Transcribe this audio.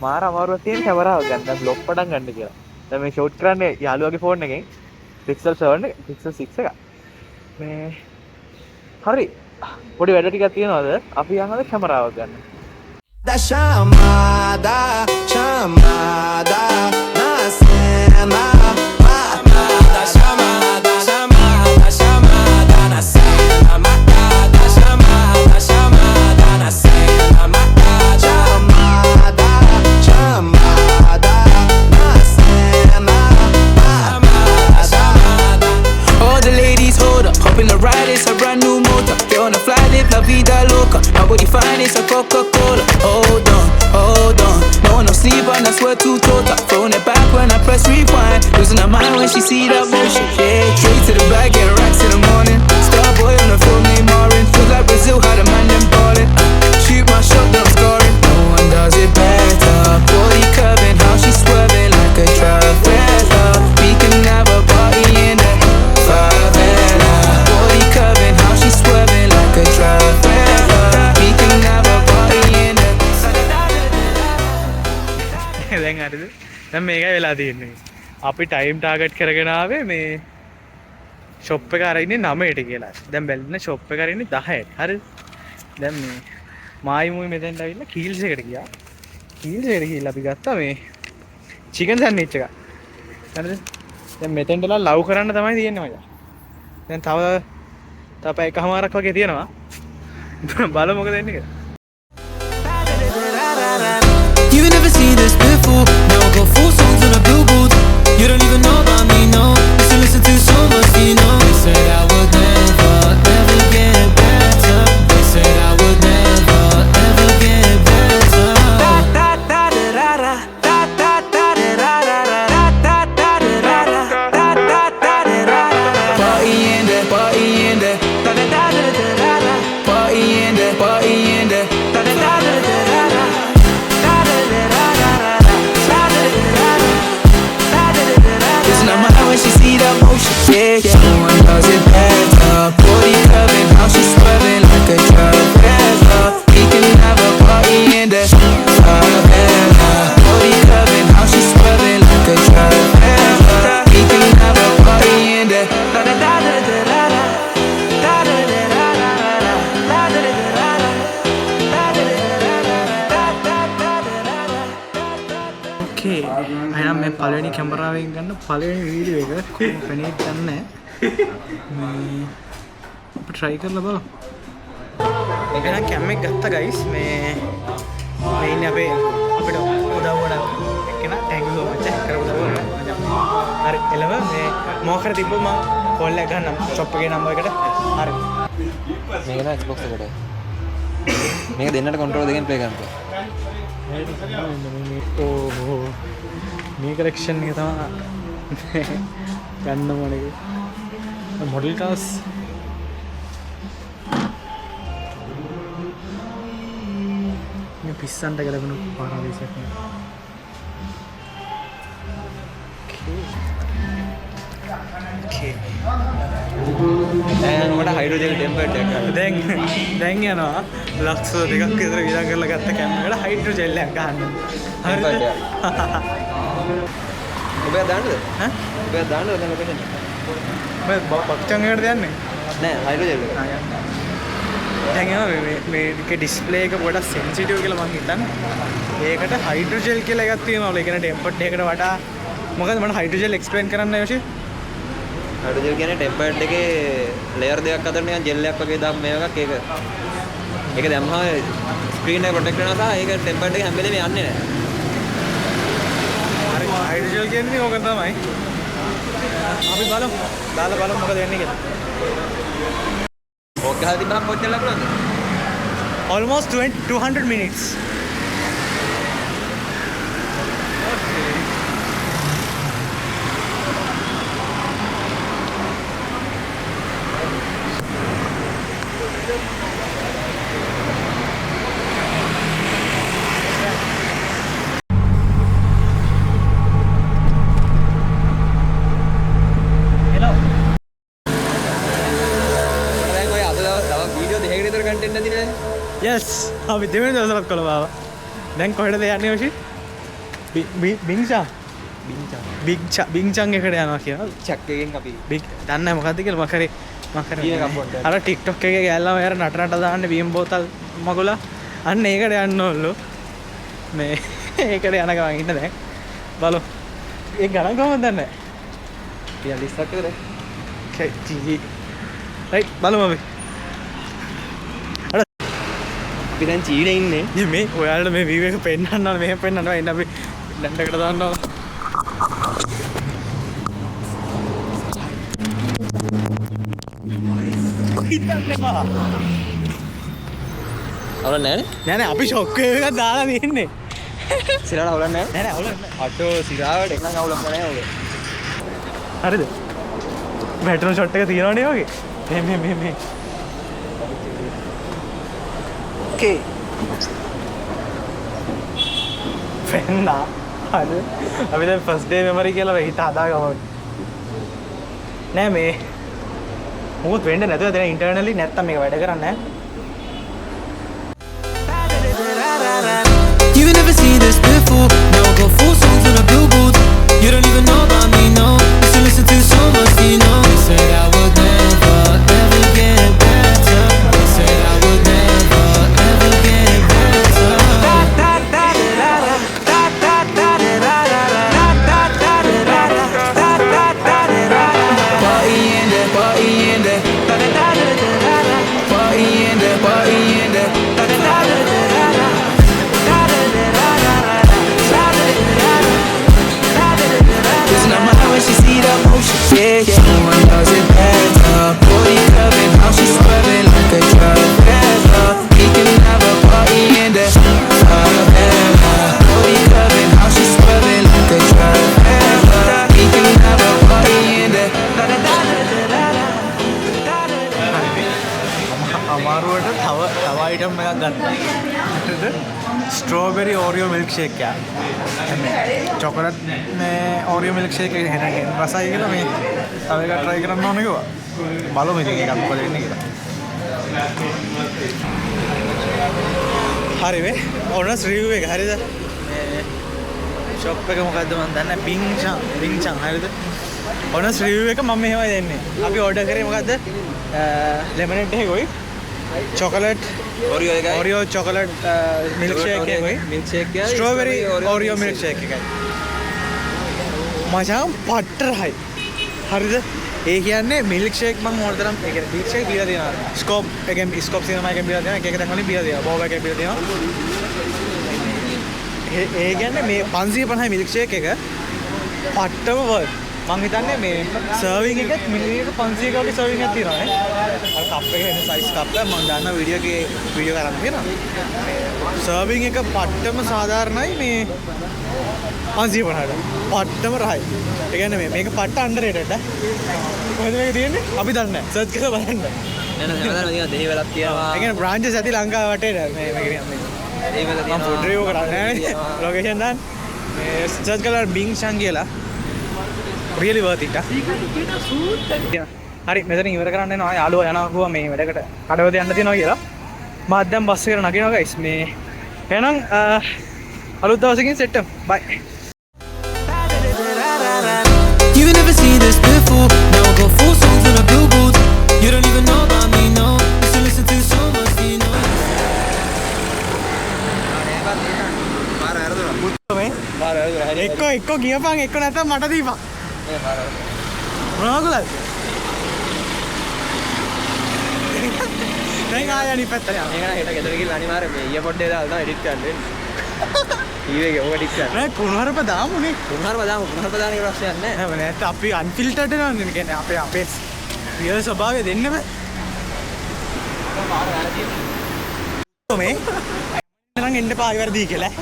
මාර අමාරුවක් තියෙන කැමරාව ගන්න. දැන් බ්ලොග් පටන් ගන්න කියලා. දැන් මේ ෂූට් කරන්නේ යාළුවගේ ෆෝන් එකෙන් Pixel 7 එක Pixel 6 එක. මේ හරි පොඩි වැඩ ටිකක් තියෙනවද? අපි යනවාද කැමරාවක් ගන්න. Da chamada, chamada, na cena. Matada, chamada, chamada, chamada, na cena. Matada, chamada, chamada, na cena. Matada, chamada, chamada, na cena. Matada, chamada. All the ladies hold up, hop in the ride, it's a brand new motor. Get on the fly, live la vida loca. Nobody find it's a Coca-Cola. Hold on. No one no sleep and I swear to total. Throwing it back when I press rewind. Losing her mind when she see that motion. Yeah, straight to the bag, getting racks in the morning. Starboy on the phone, named Marin. Feel like Brazil, how the man them ballin'. Shoot my shot, then I'm scoring. No one does it better. Body curving, how she swerving like a traveler. We can have a party in the favela. Body curving, how she swerving like a traveler. We can have a party in the. දැන් හරිද? දැන් මේකයි වෙලා තියෙන්නේ. අපි time target කරගෙන ආවේ මේ ෂොප් එක අර ඉන්නේ 9ට කියලා. දැන් බැලුනේ ෂොප් එක අර ඉන්නේ 10ට. හරිද? දැන් මේ මායිමුයි මෙතෙන්ට ඇවිල්ලා කීල්ස් එකට ගියා. කීල්ස් එකට ගිහිල්ලා අපි ගත්තා මේ චිකන් සෑන්ඩ්විච් එක. හරිද? දැන් මෙතෙන්ටලා ලව් කරන්න තමයි තියෙන්නේ මචං. දැන් තව එකමාරක් වගේ තියෙනවා. බලමු මොකද වෙන්නේ කියලා. You never seen this before. Now I got 4 songs on a billboard. You don't even know about me, no. Used to listen to so much, you know. They said I would never, ever get better. They said I would never, ever get better. Da da da da da da da da da da da da da da da da da. Party in there, party in there. Da da da da da da. Party in there, party in there. Da da da da da da. Listen to my heart when she see that motion. Yeah, yeah. No one does it better. Body curving, how she swerving like a traveler. We can have a party in the favela. Body curving, how she swerving like a traveler. We can have a party in the. Okay, එහෙනම් මේ පළවෙනි කැමරාවෙන් ගන්න පළවෙනි video එක කොහොම පෙනී ගන්නෑ මේ අපි try කරලා බලමු. එහෙනම් කැම් එක ගත්තා guys මේ ඉන්නේ අපේ අපිට උදව් වුණා එක්කෙනා thank you so much කරපු උදව්වට. හරි එළව මේ මොකක්ද තිබ්බොත් මම කෝල් එක ගන්නම් shop එකේ නම්බර් එකට. හරි. මේක නෑ Xbox එකට. මේක දෙන්නට control දෙකෙන් play කරන්න. මේ කලෙක්ෂන් එක තමයි ගන්න ඕනේ. මොඩල් කාස් මේ පිස්සන්ට ගලපන පාරාදීසක් නේ. Okay. දැන් මට හයිඩ්‍රෝජන් ටෙම්පර්ඩ් එකක් ගන්න. දැන් යනවා ලක්ෂ දෙකක් විතර විලා කරලා ගත්ත කැම් එකට හයිඩ්‍රෝජෙල් එකක් ගන්න. හරිද? ඔබ දාන්නද? ඈ? ඔබ දාන්නද දැන් ලොකේෂන් එක? මම බක්චන් එකට යන්නේ. නෑ හයිඩ්‍රෝජෙල් එක. දැන් යනවා මේකේ ඩිස්ප්ලේ එක පොඩක් සෙන්සිටිව් කියලා මම හිතන්නේ. ඒකට හයිඩ්‍රෝජෙල් කියලා එකක් තියෙනවා. ඒ කියන්නේ ටෙම්පර්ඩ් එකකට වඩා මොකද මම හයිඩ්‍රෝජෙල් එක්ස්ප්ලেইন කරන්න යෝෂි. හයිඩ්‍රෝජෙල් කියන්නේ ටෙම්පර්ඩ් එකේ ලේයර් දෙකක් අතර නිකන් ජෙල් එකක් වගේ දාපු මේ එකක් ඒක. ඒක දැම්මම ස්ක්‍රීන් එක ප්‍රොටෙක්ට් වෙනවා සහ ඒක ටෙම්පර්ඩ් එක හැම වෙලේම යන්නේ නැහැ. හරි හයිඩ්‍රෝජෙල් කියන්නේ ඕක තමයි. අපි බලමු. දාලා බලමු මොකද වෙන්නේ කියලා. ඕක ගහලා තිබ්බහම කොච්චර ලකුණක්ද? Almost 200 minutes. Yes, අපි දෙවෙනි දවසට කොළඹ ආවා. දැන් කොහෙටද යන්නේ ඔෂි? බිංචා බිංචන් එකට යනවා කියලා චක් එකෙන් අපි බික් දන්න මොකක්ද කියලා මකරේ ඊයේ කම්පොට්ට. අර ටික්ටොක් එකේ ගෑල්ලාම යාර නටනට දාන්න බීම් බෝතල් මගුලා අන්න ඒකට යන්න ඕල්ලු මේ ඒකට යන ගමන් ඉන්න දැන් බලමු ඒ ගණන් කොහොමද දන්නේ 40ක් විතර. ජී රයිට් බලමු අපි අපි දැන් චීනේ ඉන්නේ. ඉතින් මේ ඔයාලට මේ වීව් එක පෙන්නන්න ඕන මෙහෙම පෙන්නනවා එන්න අපි ලැන්ඩ් එකට දාන්න ඕන ඉතින්නවා අවුලක් නැහැ නේ? නෑ අපි ෂොක් එකක් දාලා තියෙන්නේ සිරාට අවුලක් නැහැ. නෑ අවුලක් නෑ අටෝ සිරාවට එකනම් අවුලක් නැහැ ඔය. හරිද බැටරි ෂොට් එක තියෙනවනේ වගේ මේ ඕකේ ෆෙන්නා හරි අපි දැන් ෆස්ට් ඩේ මෙමරි කියලා හිත හදාගමු නෑ මේ මොකද වෙන්නේ නැතුව දැන් ඉන්ටර්නලි නැත්තම් මේක වැඩ කරන්නේ නැහැ You never seen this before. Now I go full songs on a billboard. You don't even know about me, no. Used to listen to so much, you know. They said I would never, ever get better. They said I would never, ever get better. Party in there, party in there. Party in there, party in there. Listen, I'm out when she see the motion. Yeah, yeah. No one does it better. Body curving, how she swerving like a truck. We can have a party in there. Forever. Body curving, how she swerving like a truck. We can have a party in there. අමාරුවට තව item එකක් ගන්න strawberry Oreo milk shake එක chocolate මේ Oreo milk shake එක හෙන රසයි කියලා මේ තව එකක් try කරන්න ඕනේ කිව්වා බලමු ඉතින් ඒකත් මොකද වෙන්නේ කියලා හරි වේ ඕනස් රිවිව් එක හරිද මේ ෂොප් එක මොකද්ද මන් දන්නේ බින්චන් හරිද ඕනස් රිවිව් එක මම මෙහෙමයි දෙන්නේ අපි ඕඩර් කරේ මොකද්ද ලෙමනේඩ් එකයි chocolate Oreo chocolate milkshake එකයි milkshake එකයි strawberry Oreo milkshake එකයි මචං පට්ටරයි හරිද ඒ කියන්නේ milkshake මම ඕන තරම් ඒ කියන්නේ milkshake බීලා තියෙනවා scope එකෙන් scope cinema එකෙන් බීලා තියෙනවා එක එක තැන් වලින් බීලා තියෙනවා බෝබ එකෙන් බීලා තියෙනවා ඒ කියන්නේ මේ 550 milkshake එක පට්ටම worth මං හිතන්නේ මේ සර්විං එකත් මිලිලීටර් 500ක වගේ සර්විං එකක් තියෙනවා නේ. අර කප් එකේ එන සයිස් කප් එක මම දන්න වීඩියෝ කරන් තියෙනවා. සර්විං එක පට්ටම සාධාරණයි මේ 550ට. පට්ටම රහයි. ඒ කියන්නේ මේක පට්ට අන්ඩර්රේටඩ් ඈ. කොහෙද මේක තියෙන්නේ? අපි දන්නේ නැහැ. සර්ච් කරලා බලන්න. නෑ නෑ හැමදාම නිකන් දෙහි වෙලක් තියෙනවා. ඒ කියන්නේ බ්‍රාන්චස් ඇති ලංකාව වටේට මේ කියන්නේ. දෙහි වෙල තියෙනවා. මම ෆුඩ් රිවිව් කරන්නේ නැහැ. ලොකේෂන් දාන්න. මේ සර්ච් කරලා බින්චන් කියලා really worth it. හරි මෙතන ඉවර කරන්න යනවා යාළුවා යනවා කිව්වා මේ වැඩකට කඩවද යන්න තියෙනවා කියලා. මාත් දැන් බස් එකට නගිනවා guys මේ එහෙනම් අලුත් දවසකින් සෙට් වෙමු. bye. You never seen this before. Now I go full songs on a billboard. You don't even know about me, no. Used to listen to so much, you know. එක්ක ගියපන් එක්ක නැත්නම් මට දීපන්. මොනවද? දැන් ආය අනිත් පැත්තට යන්න. මේක නම් හෙට ගෙදර ගිහලා අනිවාර්යෙන් මේ ඊය පොඩ්ඩේ දාලා තමයි එඩිට් කරන්න වෙන්නේ. ඊයේ ඒක ඔය එඩිට් කරන්න. නෑ කුණුහරුප දාමුනේ. කුණාරම දාමු කුණාරම දාන එක ප්‍රශ්නයක් නෑ. නෑ නැත්නම් අපි අන්ෆිල්ටර්ඩ් වෙනවනේ. කියන්නේ අපේ රියල් ස්වභාවය දෙන්න බෑ. මේ නම් එන්න පායි වර්දී කියලා.